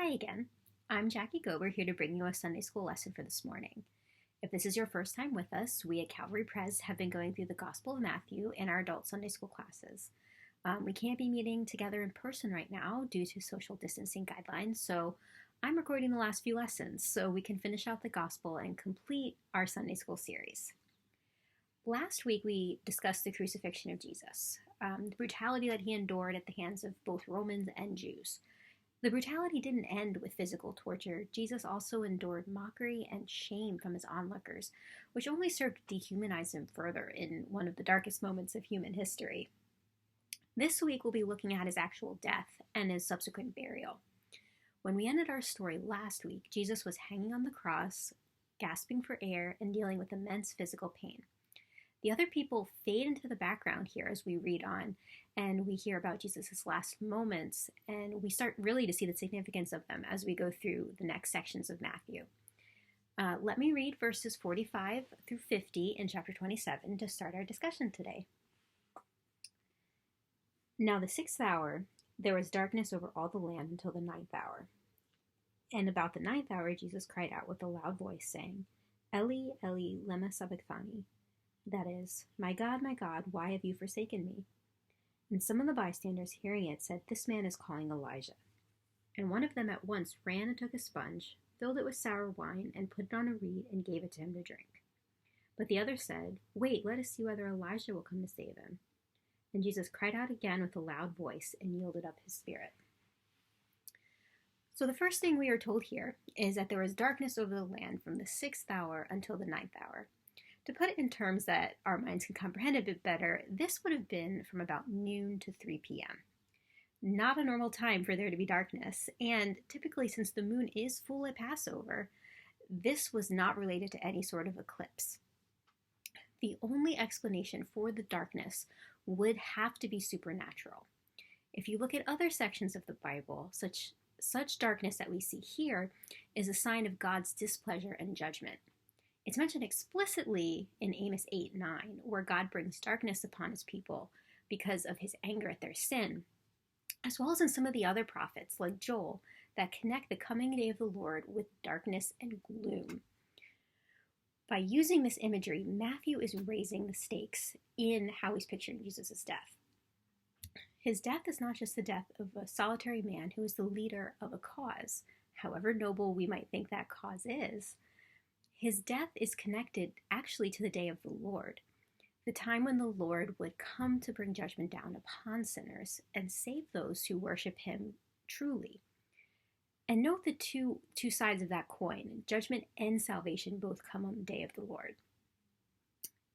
Hi again. I'm Jackie Gober here to bring you a Sunday school lesson for this morning. If this is your first time with us, we at Calvary Pres have been going through the Gospel of Matthew in our adult Sunday school classes. We can't be meeting together in person right now due to social distancing guidelines, so I'm recording the last few lessons so we can finish out the Gospel and complete our Sunday school series. Last week we discussed the crucifixion of Jesus, the brutality that he endured at the hands of both Romans and Jews. The brutality didn't end with physical torture. Jesus also endured mockery and shame from his onlookers, which only served to dehumanize him further in one of the darkest moments of human history. This week we'll be looking at his actual death and his subsequent burial. When we ended our story last week, Jesus was hanging on the cross, gasping for air, and dealing with immense physical pain. The other people fade into the background here as we read on, and we hear about Jesus' last moments, and we start really to see the significance of them as we go through the next sections of Matthew. Let me read verses 45 through 50 in chapter 27 to start our discussion today. Now the 6th hour, there was darkness over all the land until the 9th hour. And about the 9th hour, Jesus cried out with a loud voice, saying, Eli, Eli, lema sabachthani? That is, my God, why have you forsaken me? And some of the bystanders hearing it said, This man is calling Elijah. And one of them at once ran and took a sponge, filled it with sour wine, and put it on a reed, and gave it to him to drink. But the other said, Wait, let us see whether Elijah will come to save him. And Jesus cried out again with a loud voice, and yielded up his spirit. So the first thing we are told here is that there was darkness over the land from the 6th hour until the 9th hour. To put it in terms that our minds can comprehend a bit better, this would have been from about noon to 3 p.m. Not a normal time for there to be darkness, and typically since the moon is full at Passover, this was not related to any sort of eclipse. The only explanation for the darkness would have to be supernatural. If you look at other sections of the Bible, such darkness that we see here is a sign of God's displeasure and judgment. It's mentioned explicitly in Amos 8:9, where God brings darkness upon his people because of his anger at their sin, as well as in some of the other prophets, like Joel, that connect the coming day of the Lord with darkness and gloom. By using this imagery, Matthew is raising the stakes in how he's picturing Jesus' death. His death is not just the death of a solitary man who is the leader of a cause, however noble we might think that cause is. His death is connected actually to the day of the Lord, the time when the Lord would come to bring judgment down upon sinners and save those who worship him truly. And note the two sides of that coin. Judgment and salvation both come on the day of the Lord.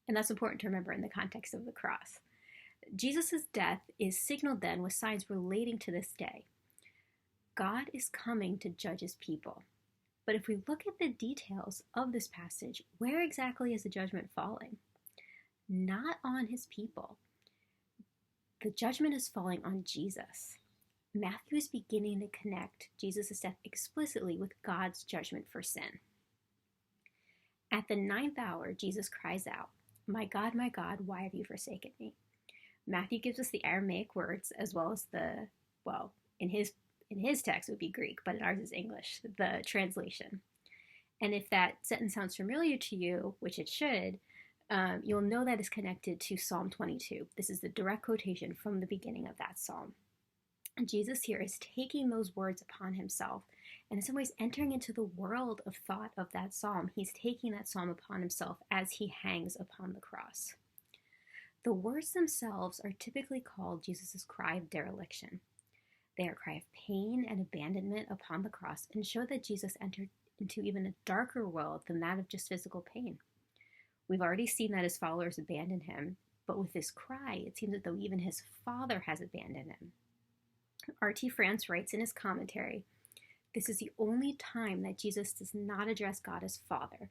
And that's important to remember in the context of the cross. Jesus' death is signaled then with signs relating to this day. God is coming to judge his people. But if we look at the details of this passage, where exactly is the judgment falling? Not on his people. The judgment is falling on Jesus. Matthew is beginning to connect Jesus' death explicitly with God's judgment for sin. At the 9th hour, Jesus cries out, my God, why have you forsaken me? Matthew gives us the Aramaic words as well as in his text it would be Greek, but in ours is English, the translation. And if that sentence sounds familiar to you, which it should, you'll know that is connected to Psalm 22. This is the direct quotation from the beginning of that psalm. And Jesus here is taking those words upon himself and in some ways entering into the world of thought of that psalm. He's taking that psalm upon himself as he hangs upon the cross. The words themselves are typically called Jesus' cry of dereliction. They are a cry of pain and abandonment upon the cross and show that Jesus entered into even a darker world than that of just physical pain. We've already seen that his followers abandoned him, but with this cry, it seems as though even his Father has abandoned him. R.T. France writes in his commentary, this is the only time that Jesus does not address God as Father,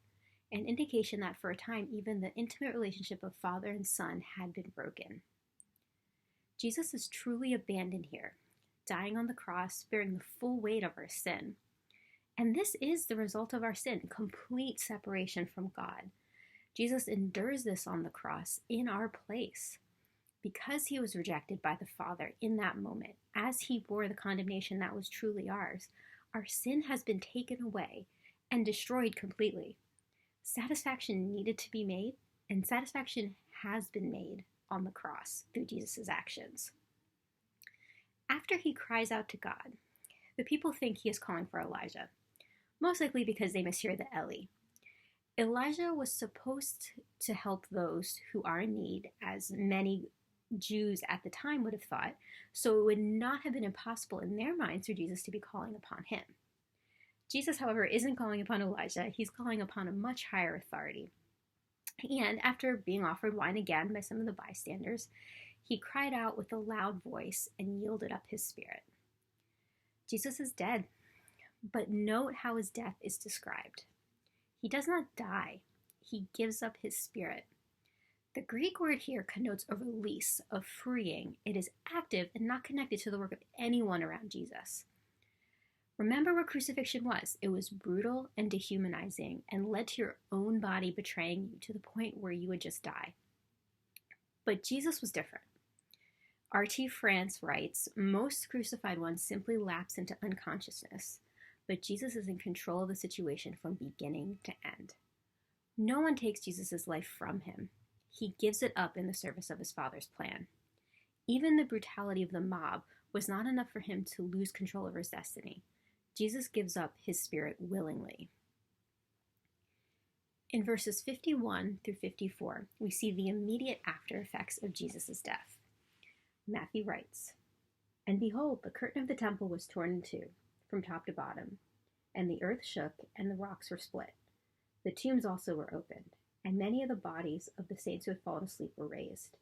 an indication that for a time even the intimate relationship of Father and Son had been broken. Jesus is truly abandoned here, dying on the cross, bearing the full weight of our sin. And this is the result of our sin, complete separation from God. Jesus endures this on the cross in our place. Because he was rejected by the Father in that moment, as he bore the condemnation that was truly ours, Our sin has been taken away and destroyed completely. Satisfaction needed to be made, and satisfaction has been made on the cross through Jesus' actions. After he cries out to God, the people think he is calling for Elijah, most likely because they mishear the Eli. Elijah was supposed to help those who are in need, as many Jews at the time would have thought, so it would not have been impossible in their minds for Jesus to be calling upon him. Jesus, however, isn't calling upon Elijah. He's calling upon a much higher authority. And after being offered wine again by some of the bystanders, he cried out with a loud voice and yielded up his spirit. Jesus is dead, but note how his death is described. He does not die. He gives up his spirit. The Greek word here connotes a release, a freeing. It is active and not connected to the work of anyone around Jesus. Remember what crucifixion was. It was brutal and dehumanizing and led to your own body betraying you to the point where you would just die. But Jesus was different. R.T. France writes, most crucified ones simply lapse into unconsciousness, but Jesus is in control of the situation from beginning to end. No one takes Jesus' life from him. He gives it up in the service of his Father's plan. Even the brutality of the mob was not enough for him to lose control over his destiny. Jesus gives up his spirit willingly. In verses 51 through 54, we see the immediate after effects of Jesus' death. Matthew writes, "And behold, the curtain of the temple was torn in two, from top to bottom, and the earth shook, and the rocks were split. The tombs also were opened, and many of the bodies of the saints who had fallen asleep were raised.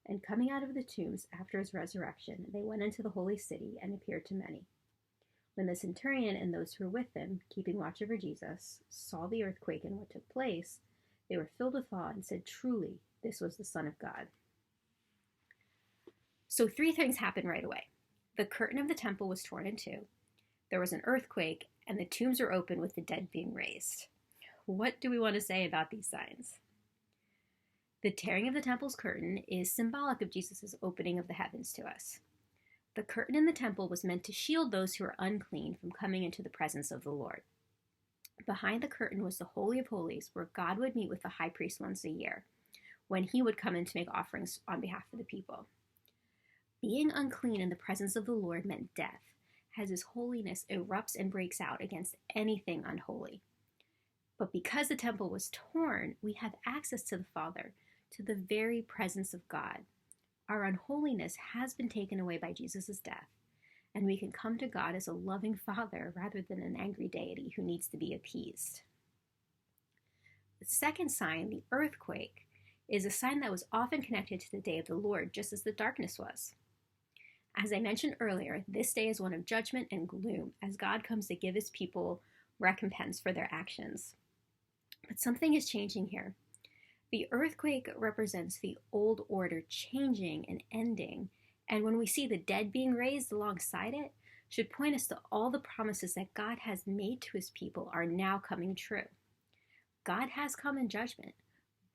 And coming out of the tombs after his resurrection, they went into the holy city and appeared to many. When the centurion and those who were with him, keeping watch over Jesus, saw the earthquake and what took place, they were filled with awe and said, 'Truly, this was the Son of God.'" So 3 things happened right away. The curtain of the temple was torn in two. There was an earthquake, and the tombs were open with the dead being raised. What do we want to say about these signs? The tearing of the temple's curtain is symbolic of Jesus' opening of the heavens to us. The curtain in the temple was meant to shield those who were unclean from coming into the presence of the Lord. Behind the curtain was the Holy of Holies, where God would meet with the high priest once a year, when he would come in to make offerings on behalf of the people. Being unclean in the presence of the Lord meant death, as his holiness erupts and breaks out against anything unholy. But because the temple was torn, we have access to the Father, to the very presence of God. Our unholiness has been taken away by Jesus' death, and we can come to God as a loving Father rather than an angry deity who needs to be appeased. The second sign, the earthquake, is a sign that was often connected to the day of the Lord, just as the darkness was. As I mentioned earlier, this day is one of judgment and gloom, as God comes to give his people recompense for their actions. But something is changing here. The earthquake represents the old order changing and ending, and when we see the dead being raised alongside it, should point us to all the promises that God has made to his people are now coming true. God has come in judgment,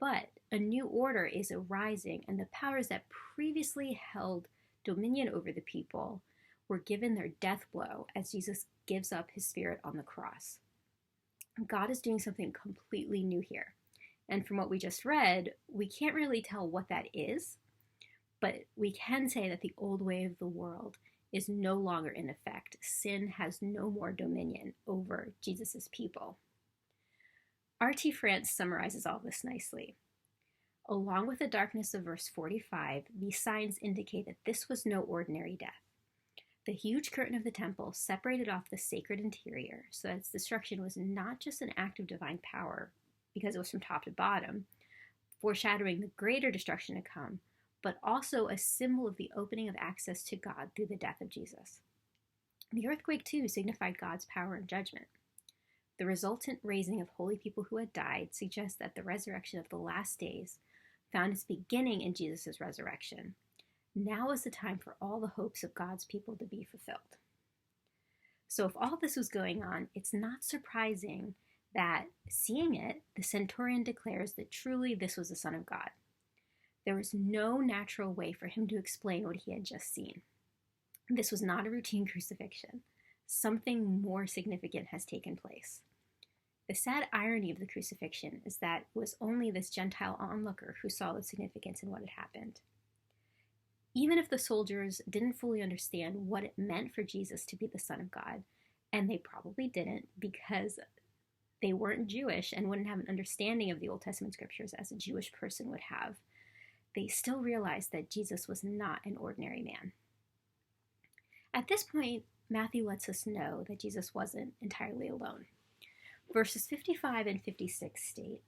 but a new order is arising, and the powers that previously held dominion over the people were given their death blow as Jesus gives up his spirit on the cross. God is doing something completely new here. And from what we just read, we can't really tell what that is, but we can say that the old way of the world is no longer in effect. Sin has no more dominion over Jesus' people. R.T. France summarizes all this nicely. Along with the darkness of verse 45, these signs indicate that this was no ordinary death. The huge curtain of the temple separated off the sacred interior, so that its destruction was not just an act of divine power, because it was from top to bottom, foreshadowing the greater destruction to come, but also a symbol of the opening of access to God through the death of Jesus. The earthquake, too, signified God's power and judgment. The resultant raising of holy people who had died suggests that the resurrection of the last days found its beginning in Jesus' resurrection. Now is the time for all the hopes of God's people to be fulfilled. So if all this was going on, it's not surprising that, seeing it, the centurion declares that truly this was the Son of God. There was no natural way for him to explain what he had just seen. This was not a routine crucifixion. something more significant has taken place. The sad irony of the crucifixion is that it was only this Gentile onlooker who saw the significance in what had happened. Even if the soldiers didn't fully understand what it meant for Jesus to be the Son of God, and they probably didn't because they weren't Jewish and wouldn't have an understanding of the Old Testament scriptures as a Jewish person would have, they still realized that Jesus was not an ordinary man. At this point, Matthew lets us know that Jesus wasn't entirely alone. Verses 55 and 56 state,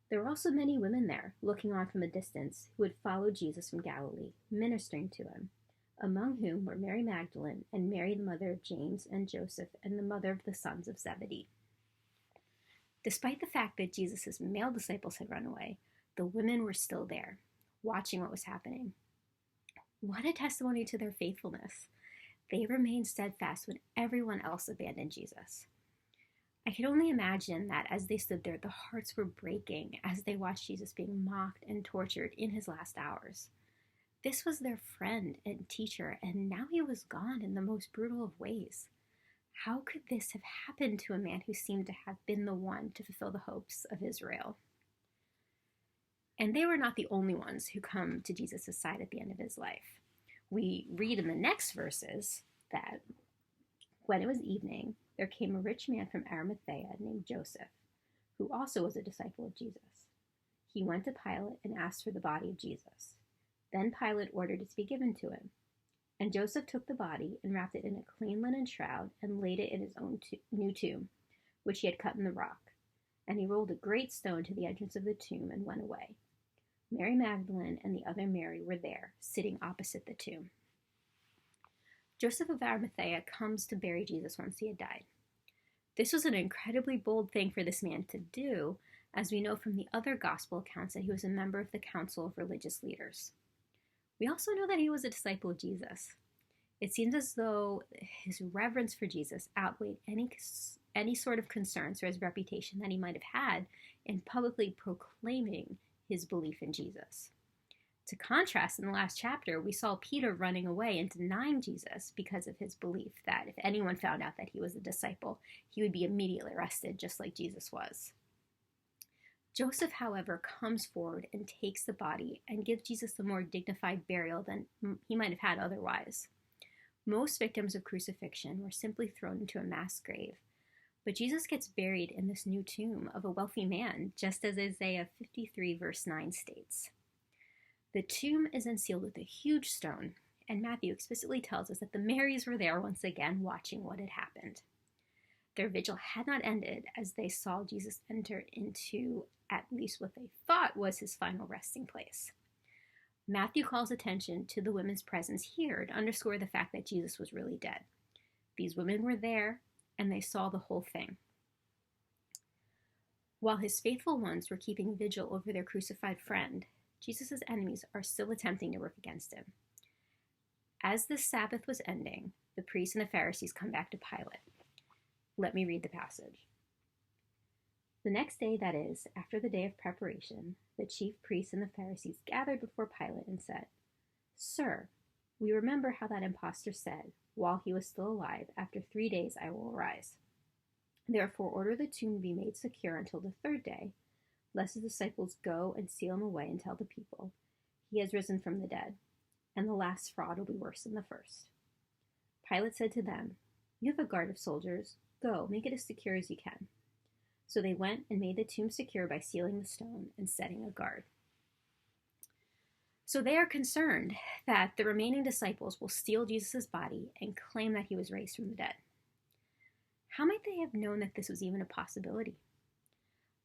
"There were also many women there, looking on from a distance, who had followed Jesus from Galilee, ministering to him, among whom were Mary Magdalene and Mary, the mother of James and Joseph, and the mother of the sons of Zebedee." Despite the fact that Jesus' male disciples had run away, the women were still there, watching what was happening. What a testimony to their faithfulness. They remained steadfast when everyone else abandoned Jesus. I could only imagine that as they stood there, the hearts were breaking as they watched Jesus being mocked and tortured in his last hours. This was their friend and teacher, and now he was gone in the most brutal of ways. How could this have happened to a man who seemed to have been the one to fulfill the hopes of Israel? And they were not the only ones who come to Jesus' side at the end of his life. We read in the next verses that when it was evening, there came a rich man from Arimathea named Joseph, who also was a disciple of Jesus. He went to Pilate and asked for the body of Jesus. Then Pilate ordered it to be given to him. And Joseph took the body and wrapped it in a clean linen shroud and laid it in his own new tomb, which he had cut in the rock. And he rolled a great stone to the entrance of the tomb and went away. Mary Magdalene and the other Mary were there, sitting opposite the tomb. Joseph of Arimathea comes to bury Jesus once he had died. This was an incredibly bold thing for this man to do, as we know from the other gospel accounts that he was a member of the council of religious leaders. We also know that he was a disciple of Jesus. It seems as though his reverence for Jesus outweighed any sort of concerns for his reputation that he might have had in publicly proclaiming his belief in Jesus. To contrast, in the last chapter, we saw Peter running away and denying Jesus because of his belief that if anyone found out that he was a disciple, he would be immediately arrested, just like Jesus was. Joseph, however, comes forward and takes the body and gives Jesus a more dignified burial than he might have had otherwise. Most victims of crucifixion were simply thrown into a mass grave, but Jesus gets buried in this new tomb of a wealthy man, just as Isaiah 53 verse 9 states. The tomb is unsealed with a huge stone, and Matthew explicitly tells us that the Marys were there once again watching what had happened. Their vigil had not ended as they saw Jesus enter into at least what they thought was his final resting place. Matthew calls attention to the women's presence here to underscore the fact that Jesus was really dead. These women were there, and they saw the whole thing. While his faithful ones were keeping vigil over their crucified friend, Jesus' enemies are still attempting to work against him. As the Sabbath was ending, the priests and the Pharisees come back to Pilate. Let me read the passage. The next day, that is, after the day of preparation, the chief priests and the Pharisees gathered before Pilate and said, "Sir, we remember how that impostor said, while he was still alive, after 3 days I will arise. Therefore order the tomb to be made secure until the third day, lest his disciples go and seal him away and tell the people, he has risen from the dead, and the last fraud will be worse than the first." Pilate said to them, "You have a guard of soldiers. Go, make it as secure as you can." So they went and made the tomb secure by sealing the stone and setting a guard. So they are concerned that the remaining disciples will steal Jesus' body and claim that he was raised from the dead. How might they have known that this was even a possibility?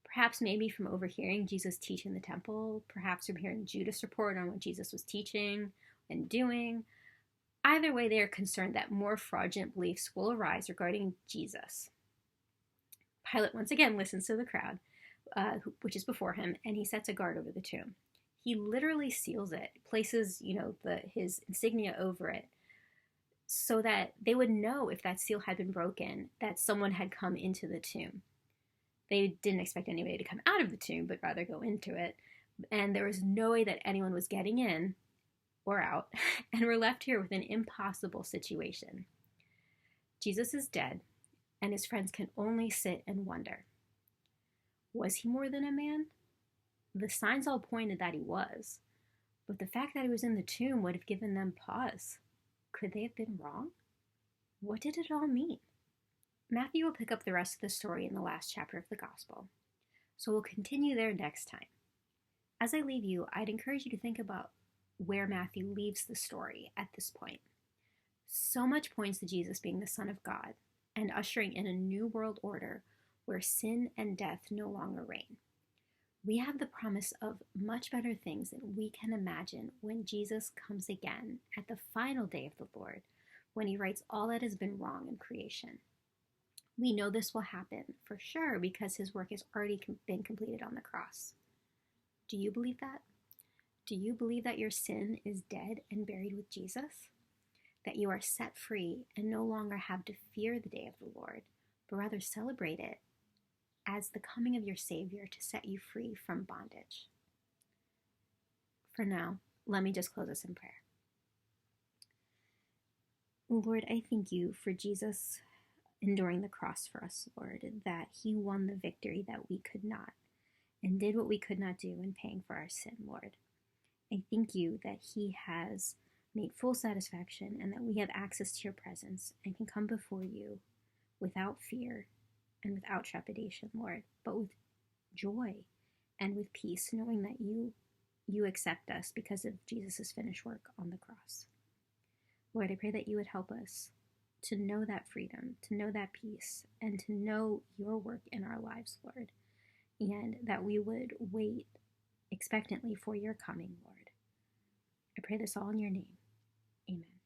Perhaps maybe from overhearing Jesus teach in the temple, perhaps from hearing Judas report on what Jesus was teaching and doing. Either way, they are concerned that more fraudulent beliefs will arise regarding Jesus. Pilate once again listens to the crowd, which is before him, and he sets a guard over the tomb. He literally seals it, places, his insignia over it, so that they would know if that seal had been broken, that someone had come into the tomb. They didn't expect anybody to come out of the tomb, but rather go into it, and there was no way that anyone was getting in or out, and we're left here with an impossible situation. Jesus is dead, and his friends can only sit and wonder. Was he more than a man? The signs all pointed that he was, but the fact that he was in the tomb would have given them pause. Could they have been wrong? What did it all mean? Matthew will pick up the rest of the story in the last chapter of the Gospel, so we'll continue there next time. As I leave you, I'd encourage you to think about where Matthew leaves the story at this point. So much points to Jesus being the Son of God and ushering in a new world order where sin and death no longer reign. We have the promise of much better things than we can imagine when Jesus comes again at the final day of the Lord, when he rights all that has been wrong in creation. We know this will happen for sure because his work has already been completed on the cross. Do you believe that? Do you believe that your sin is dead and buried with Jesus? That you are set free and no longer have to fear the day of the Lord, but rather celebrate it as the coming of your Savior to set you free from bondage? For now, let me just close us in prayer. Lord, I thank you for Jesus enduring the cross for us, Lord, that he won the victory that we could not and did what we could not do in paying for our sin, Lord. I thank you that he has made full satisfaction and that we have access to your presence and can come before you without fear and without trepidation, Lord, but with joy and with peace, knowing that you accept us because of Jesus' finished work on the cross. Lord, I pray that you would help us to know that freedom, to know that peace, and to know your work in our lives, Lord, and that we would wait expectantly for your coming, Lord. I pray this all in your name. Amen.